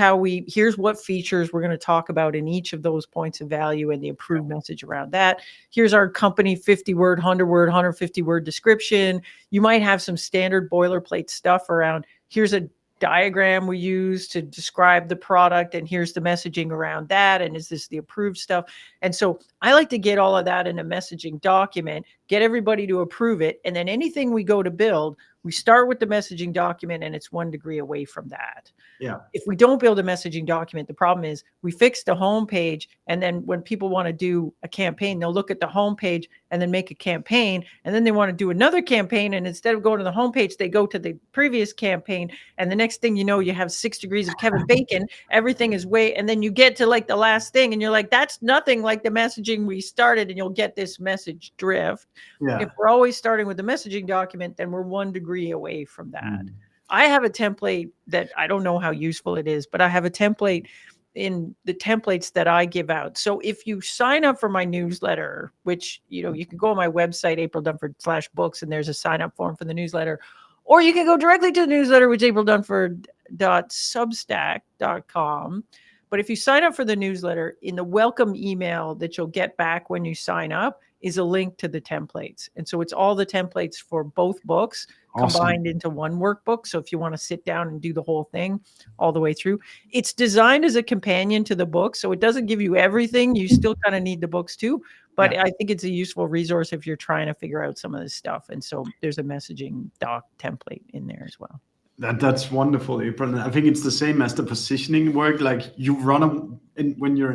Speaker 2: what features we're going to talk about in each of those points of value and the improved message around that. Here's our company 50-word, 100-word, 150-word description. You might have some standard boilerplate stuff around, here's a diagram we use to describe the product, and here's the messaging around that, and is this the approved stuff? And so I like to get all of that in a messaging document, get everybody to approve it, and then anything we go to build, we start with the messaging document, and it's 1 degree away from that.
Speaker 1: Yeah.
Speaker 2: If we don't build a messaging document, the problem is we fix the homepage, and then when people want to do a campaign, they'll look at the homepage and then make a campaign, and then they want to do another campaign, and instead of going to the homepage, they go to the previous campaign, and the next thing you know, you have 6 degrees of Kevin Bacon. Everything is and then you get to like the last thing, and you're like, that's nothing like the messaging we started, and you'll get this message drift.
Speaker 1: Yeah.
Speaker 2: If we're always starting with the messaging document, then we're 1 degree away from that. I have a template that I don't know how useful it is, but I have a template in the templates that I give out. So if you sign up for my newsletter, which, you can go on my website, aprildunford.com/books, and there's a sign up form for the newsletter, or you can go directly to the newsletter, which is aprildunford.substack.com. But if you sign up for the newsletter, in the welcome email that you'll get back when you sign up is a link to the templates. And so it's all the templates for both books combined into one workbook. So if you want to sit down and do the whole thing all the way through, it's designed as a companion to the book. So it doesn't give you everything. You still kind of need the books too. But I think it's a useful resource if you're trying to figure out some of this stuff. And so there's a messaging doc template in there as well.
Speaker 1: That's wonderful, April. I think it's the same as the positioning work. Like you when you're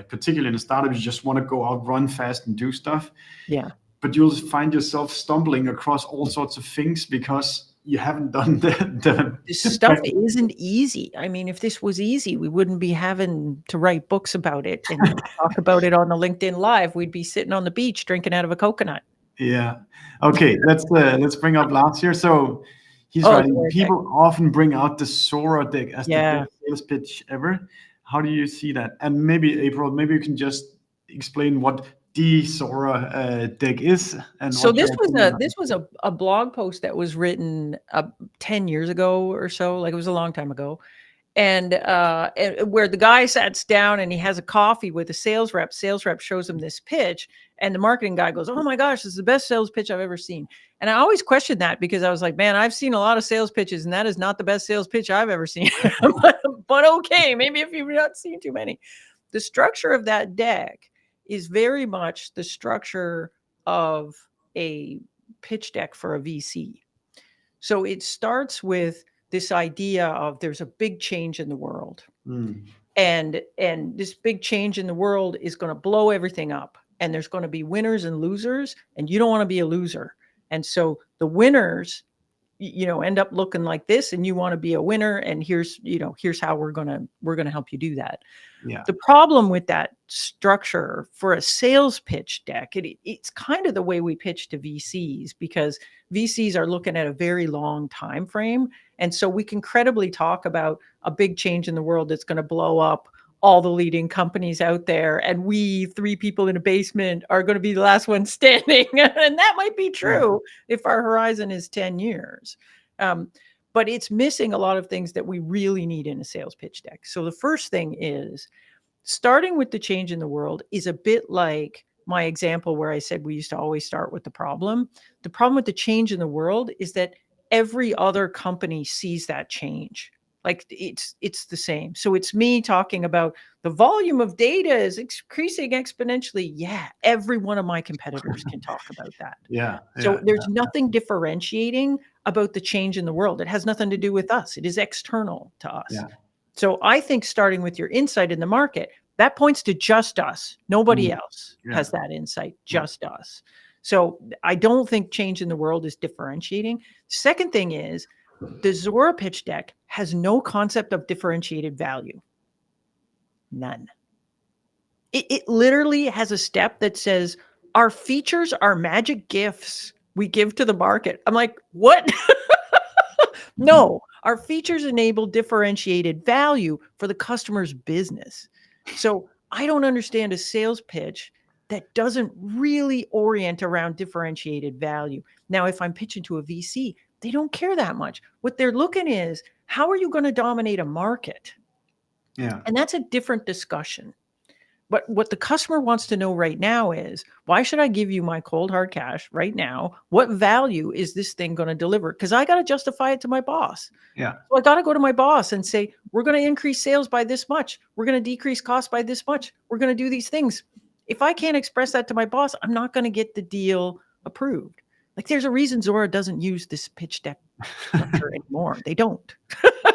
Speaker 1: particularly in a startup, you just want to go out, run fast, and do stuff.
Speaker 2: Yeah.
Speaker 1: But you'll find yourself stumbling across all sorts of things because you haven't done
Speaker 2: this stuff isn't easy. I mean, if this was easy, we wouldn't be having to write books about it and talk about it on the LinkedIn Live. We'd be sitting on the beach drinking out of a coconut.
Speaker 1: Yeah. Okay. Let's bring up Lars here. So he's writing, people often bring out the Sora deck as the best sales pitch ever. How do you see that? And maybe, April, you can just explain what the Sora deck is. And
Speaker 2: so this was a blog post that was written 10 years ago or so. Like, it was a long time ago. And where the guy sits down and he has a coffee with a sales rep shows him this pitch, and the marketing guy goes, "Oh my gosh, this is the best sales pitch I've ever seen." And I always questioned that, because I was like, man, I've seen a lot of sales pitches, and that is not the best sales pitch I've ever seen. but okay, maybe if you've not seen too many. The structure of that deck is very much the structure of a pitch deck for a VC. So it starts with this idea of there's a big change in the world. And this big change in the world is going to blow everything up. And there's going to be winners and losers, and you don't want to be a loser. And so the winners, end up looking like this, and you want to be a winner. And here's how we're going to help you do that. Yeah. The problem with that structure for a sales pitch deck, it's kind of the way we pitch to VCs, because VCs are looking at a very long time frame. And so we can credibly talk about a big change in the world that's going to blow up all the leading companies out there, and we 3 people in a basement are going to be the last one standing. And that might be true if our horizon is 10 years. But it's missing a lot of things that we really need in a sales pitch deck. So the first thing is, starting with the change in the world is a bit like my example where I said we used to always start with the problem. The problem with the change in the world is that every other company sees that change. Like it's the same. So it's me talking about the volume of data is increasing exponentially. Yeah, every one of my competitors can talk about that.
Speaker 1: Yeah.
Speaker 2: So
Speaker 1: Yeah.
Speaker 2: there's nothing differentiating about the change in the world. It has nothing to do with us. It is external to us.
Speaker 1: Yeah.
Speaker 2: So I think starting with your insight in the market, that points to just us. Nobody else
Speaker 1: Yeah.
Speaker 2: has that insight, just us. So I don't think change in the world is differentiating. Second thing is the Zora pitch deck has no concept of differentiated value. None. It literally has a step that says our features are magic gifts we give to the market. I'm like, what? No, our features enable differentiated value for the customer's business. So I don't understand a sales pitch that doesn't really orient around differentiated value. Now, if I'm pitching to a VC, they don't care that much. What they're looking is, how are you going to dominate a market?
Speaker 1: Yeah.
Speaker 2: And that's a different discussion. But what the customer wants to know right now is, why should I give you my cold hard cash right now? What value is this thing going to deliver? Because I got to justify it to my boss.
Speaker 1: Yeah.
Speaker 2: So I got to go to my boss and say, we're going to increase sales by this much. We're going to decrease costs by this much. We're going to do these things. If I can't express that to my boss, I'm not going to get the deal approved. Like there's a reason Zora doesn't use this pitch deck structure anymore. They don't.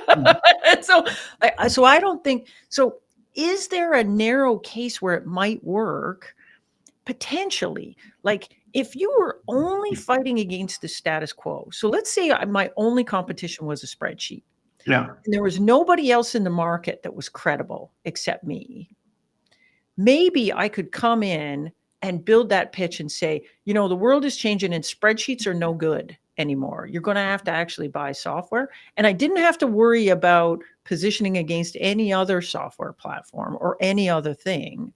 Speaker 2: And so I don't think so. Is there a narrow case where it might work? Potentially. Like if you were only fighting against the status quo. So let's say my only competition was a spreadsheet.
Speaker 1: Yeah.
Speaker 2: And there was nobody else in the market that was credible except me. Maybe I could come in and build that pitch and say, you know, the world is changing and spreadsheets are no good anymore. You're going to have to actually buy software. And I didn't have to worry about positioning against any other software platform or any other thing.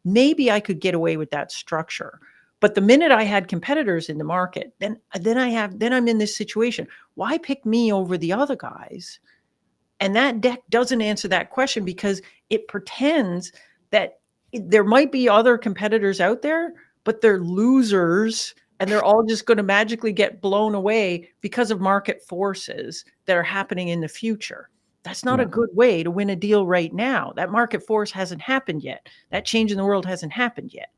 Speaker 2: Maybe I could get away with that structure. But the minute I had competitors in the market, then I'm in this situation. Why pick me over the other guys? And that deck doesn't answer that question because it pretends that there might be other competitors out there, but they're losers and they're all just going to magically get blown away because of market forces that are happening in the future. That's not a good way to win a deal right now. That market force hasn't happened yet. That change in the world hasn't happened yet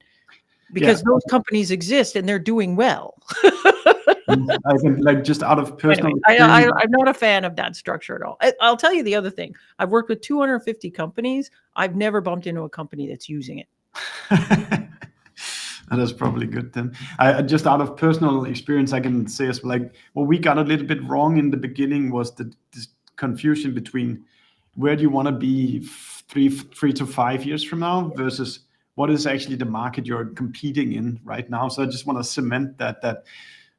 Speaker 2: because those companies exist and they're doing well.
Speaker 1: I think, like, just out of personal
Speaker 2: Anyway, I'm not a fan of that structure at all. I'll tell you the other thing. I've worked with 250 companies. I've never bumped into a company that's using it.
Speaker 1: That is probably good then. I just out of personal experience, I can say as well, like what we got a little bit wrong in the beginning was this confusion between where do you want to be 3 to 5 years from now versus what is actually the market you're competing in right now. So I just want to cement that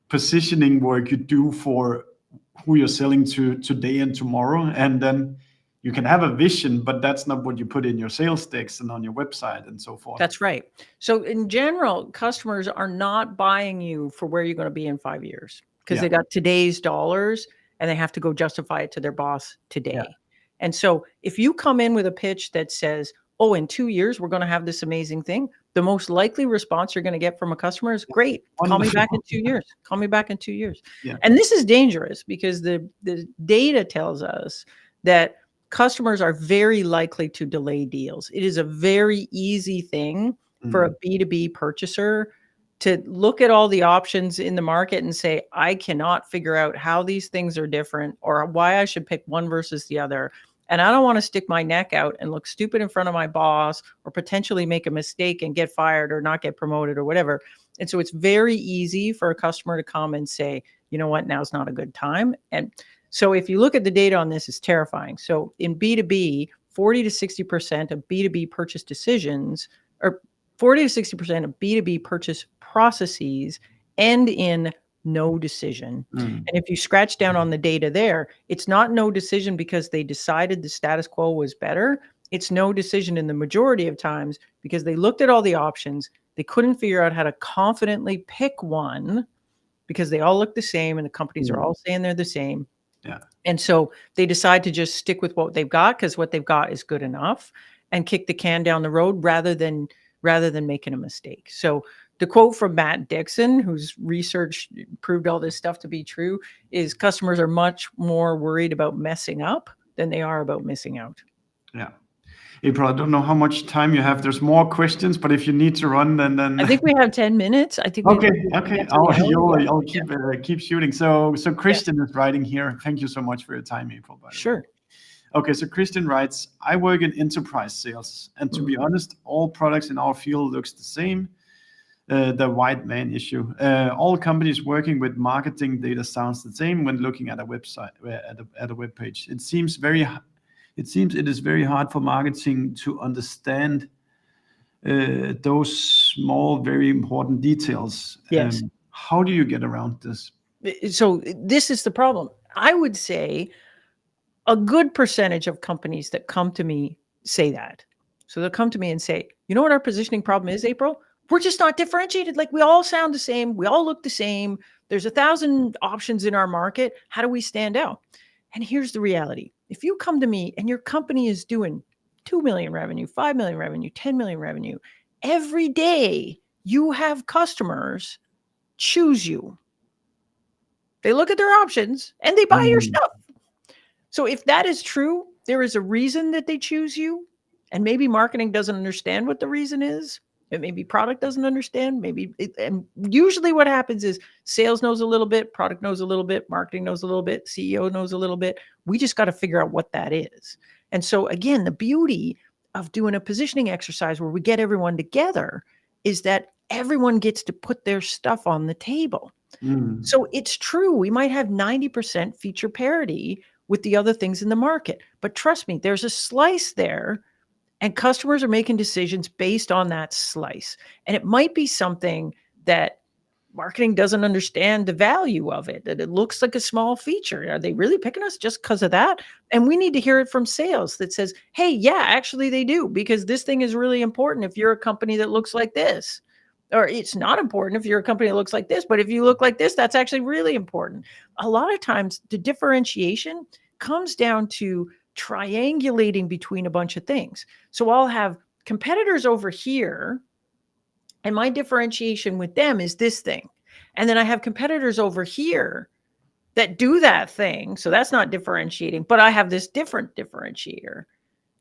Speaker 1: positioning work you do for who you're selling to today and tomorrow, and then you can have a vision, but that's not what you put in your sales decks and on your website and so forth.
Speaker 2: That's right. So in general, customers are not buying you for where you're going to be in 5 years because they got today's dollars and they have to go justify it to their boss today. Yeah. And so if you come in with a pitch that says, oh, in 2 years, we're going to have this amazing thing, the most likely response you're going to get from a customer is, great, call me back in 2 years. Call me back in 2 years. Yeah. And this is dangerous because the data tells us that customers are very likely to delay deals. It is a very easy thing for a B2B purchaser to look at all the options in the market and say, I cannot figure out how these things are different or why I should pick one versus the other. And I don't want to stick my neck out and look stupid in front of my boss or potentially make a mistake and get fired or not get promoted or whatever. And so it's very easy for a customer to come and say, you know what, now's not a good time. And so if you look at the data on this, it's terrifying. So in B2B, 40 to 60% of B2B purchase decisions, or 40 to 60% of B2B purchase processes end in no decision. And if you scratch down on the data there, it's not no decision because they decided the status quo was better. It's no decision in the majority of times because they looked at all the options. They couldn't figure out how to confidently pick one because they all look the same and the companies are all saying they're the same. Yeah. And so they decide to just stick with what they've got because what they've got is good enough and kick the can down the road rather than making a mistake. So the quote from Matt Dixon, whose research proved all this stuff to be true, is customers are much more worried about messing up than they are about missing out.
Speaker 1: Yeah. April, I don't know how much time you have. There's more questions, but if you need to run, then
Speaker 2: I think we have 10 minutes. I think
Speaker 1: okay,
Speaker 2: we
Speaker 1: okay.
Speaker 2: get to the hour.
Speaker 1: I'll keep shooting. So Christian is writing here. Thank you so much for your time, April. By the way.
Speaker 2: Sure.
Speaker 1: Okay, so Christian writes, I work in enterprise sales, and to be honest, all products in our field looks the same. The white man issue. All companies working with marketing data sounds the same when looking at a website, at a web page. It seems it is very hard for marketing to understand those small, very important details.
Speaker 2: Yes.
Speaker 1: How do you get around this?
Speaker 2: So this is the problem. I would say a good percentage of companies that come to me say that. So they'll come to me and say, you know what our positioning problem is, April? We're just not differentiated. Like we all sound the same. We all look the same. There's 1,000 options in our market. How do we stand out? And here's the reality. If you come to me and your company is doing 2 million revenue, 5 million revenue, 10 million revenue, every day you have customers choose you. They look at their options and they buy your stuff. So if that is true, there is a reason that they choose you. And maybe marketing doesn't understand what the reason is. And maybe product doesn't understand. And usually what happens is sales knows a little bit, product knows a little bit, marketing knows a little bit, CEO knows a little bit. We just got to figure out what that is. And so again, the beauty of doing a positioning exercise where we get everyone together is that everyone gets to put their stuff on the table. So it's true. We might have 90% feature parity with the other things in the market. But trust me, there's a slice there and customers are making decisions based on that slice. And it might be something that marketing doesn't understand the value of it, that it looks like a small feature. Are they really picking us just because of that? And we need to hear it from sales that says, hey, yeah, actually they do, because this thing is really important if you're a company that looks like this. Or it's not important if you're a company that looks like this, but if you look like this, that's actually really important. A lot of times the differentiation comes down to triangulating between a bunch of things. So I'll have competitors over here, and my differentiation with them is this thing. And then I have competitors over here that do that thing. So that's not differentiating, but I have this different differentiator.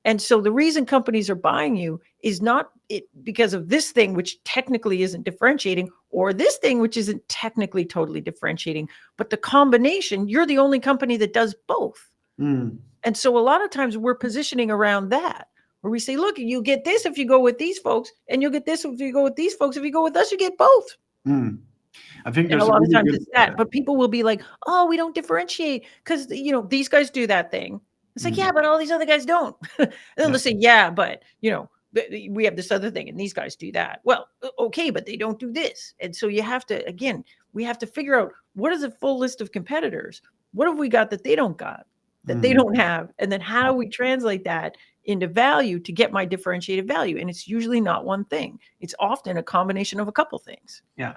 Speaker 2: And so the reason companies are buying you is not it because of this thing, which technically isn't differentiating, or this thing, which isn't technically totally differentiating, but the combination, you're the only company that does both. And so a lot of times we're positioning around that, where we say, look, you get this if you go with these folks, and you'll get this if you go with these folks. If you go with us, you get both.
Speaker 1: I think
Speaker 2: and a lot of times it's that, but people will be like, oh, we don't differentiate because, these guys do that thing. It's like, yeah, but all these other guys don't. And then they'll say, yeah, but, we have this other thing and these guys do that. Well, okay, but they don't do this. And so you have to, again, we have to figure out what is a full list of competitors? What have we got that they don't got, that they don't have? And then how do we translate that into value to get my differentiated value? And it's usually not one thing. It's often a combination of a couple things.
Speaker 1: Yeah.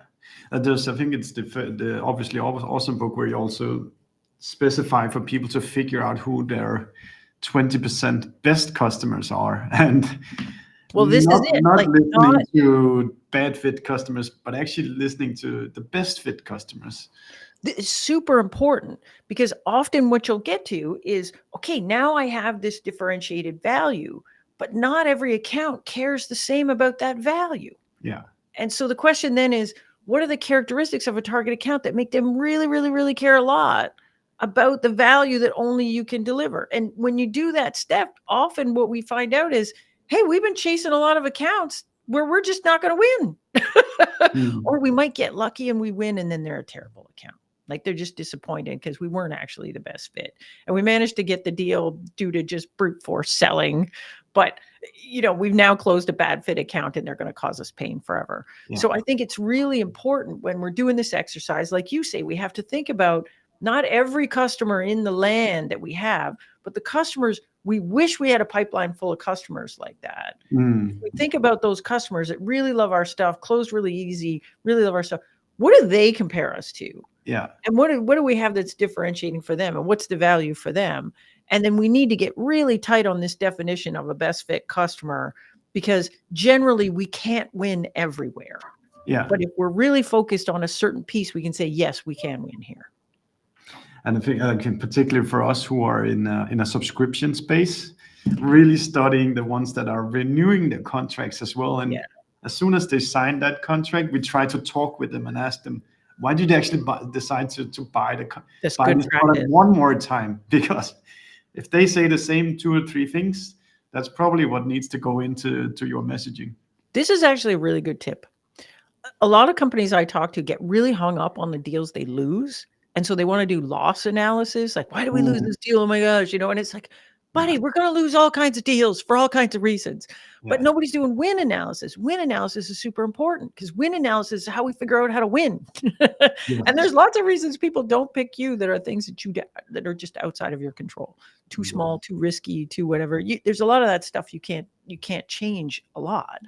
Speaker 1: I think it's the obviously awesome book where you also specify for people to figure out who their 20% best customers are, and
Speaker 2: well, this is it.
Speaker 1: Not listening to bad fit customers, but actually listening to the best fit customers.
Speaker 2: It's super important, because often what you'll get to is, okay, now I have this differentiated value, but not every account cares the same about that value.
Speaker 1: Yeah.
Speaker 2: And so the question then is, what are the characteristics of a target account that make them really, really, really care a lot about the value that only you can deliver? And when you do that step, often what we find out is, hey, we've been chasing a lot of accounts where we're just not going to win. Or we might get lucky and we win, and then they're a terrible account. Like they're just disappointed because we weren't actually the best fit. And we managed to get the deal due to just brute force selling. But, we've now closed a bad fit account and they're going to cause us pain forever. Yeah. So I think it's really important when we're doing this exercise, like you say, we have to think about not every customer in the land that we have, but the customers, we wish we had a pipeline full of customers like that. We think about those customers that really love our stuff, close really easy, really love our stuff. What do they compare us to?
Speaker 1: Yeah.
Speaker 2: And what do we have that's differentiating for them? And what's the value for them? And then we need to get really tight on this definition of a best fit customer, because generally we can't win everywhere.
Speaker 1: Yeah.
Speaker 2: But if we're really focused on a certain piece, we can say, yes, we can win here.
Speaker 1: And I think, like, in particular for us who are in a subscription space, really studying the ones that are renewing their contracts as well.
Speaker 2: Yeah,
Speaker 1: And as soon as they sign that contract, we try to talk with them and ask them, why did you actually decide to
Speaker 2: that's
Speaker 1: buy
Speaker 2: good
Speaker 1: this product
Speaker 2: practice.
Speaker 1: one more time? Because if they say the same two or three things, that's probably what needs to go into your messaging.
Speaker 2: This is actually a really good tip. A lot of companies I talk to get really hung up on the deals they lose. And so they want to do loss analysis. Like, why do we lose
Speaker 1: Mm,
Speaker 2: this deal? Oh my gosh. And it's like,
Speaker 1: yeah,
Speaker 2: buddy, we're going to lose all kinds of deals for all kinds of reasons. But
Speaker 1: yeah,
Speaker 2: nobody's doing win analysis. Win analysis is super important because win analysis is how we figure out how to win. And
Speaker 1: yes,
Speaker 2: there's lots of reasons people don't pick you that are things that are just outside of your control. Too
Speaker 1: yeah.
Speaker 2: small, too risky, too whatever. There's a lot of that stuff you can't change a lot.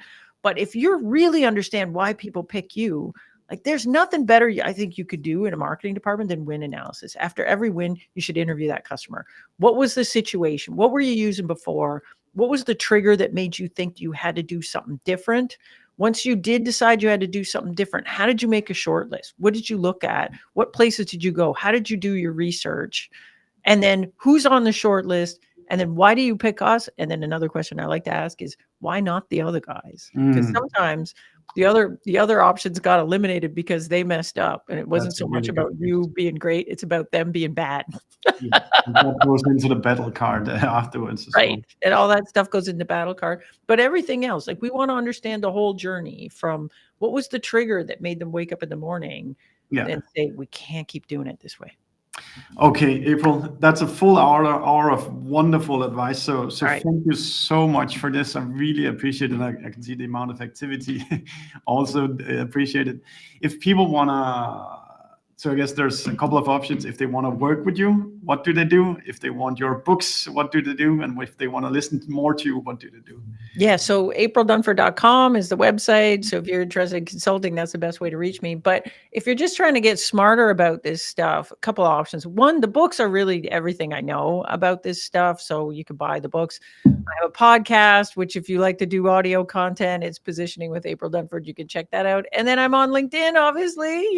Speaker 2: But if you really understand why people pick you, like there's nothing better I think you could do in a marketing department than win analysis. After every win, you should interview that customer. What was the situation? What were you using before? What was the trigger that made you think you had to do something different? Once you did decide you had to do something different, how did you make a short list? What did you look at? What places did you go? How did you do your research? And then who's on the short list? And then why do you pick us? And then another question I like to ask is why not the other guys? Because
Speaker 1: Mm,
Speaker 2: sometimes the other options got eliminated because they messed up. And it wasn't
Speaker 1: that's a
Speaker 2: so much
Speaker 1: really good
Speaker 2: about
Speaker 1: question.
Speaker 2: you being great, it's about them being bad.
Speaker 1: Yeah, and that goes into the battle card afterwards as
Speaker 2: Right.
Speaker 1: well.
Speaker 2: And all that stuff goes into battle card. But everything else, like we want to understand the whole journey from what was the trigger that made them wake up in the morning
Speaker 1: Yeah.
Speaker 2: and say, we can't keep doing it this way.
Speaker 1: Okay, April, that's a full hour of wonderful advice. So
Speaker 2: All right.
Speaker 1: thank you so much for this. I really appreciate it. I can see the amount of activity. Also appreciate it. If people wanna, so I guess there's a couple of options. If they want to work with you, what do they do? If they want your books, what do they do? And if they want to listen more to you, what do they do?
Speaker 2: Yeah, so aprildunford.com is the website. So if you're interested in consulting, that's the best way to reach me. But if you're just trying to get smarter about this stuff, a couple of options. One, the books are really everything I know about this stuff. So you can buy the books. I have a podcast, which if you like to do audio content, it's Positioning with April Dunford. You can check that out. And then I'm on LinkedIn, obviously,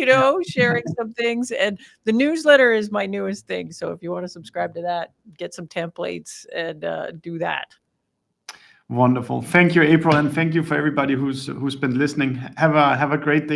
Speaker 2: sharing some things. And the newsletter is my newest thing. So if you want to subscribe to that, get some templates and do that.
Speaker 1: Wonderful. Thank you, April, and thank you for everybody who's been listening. Have a great day.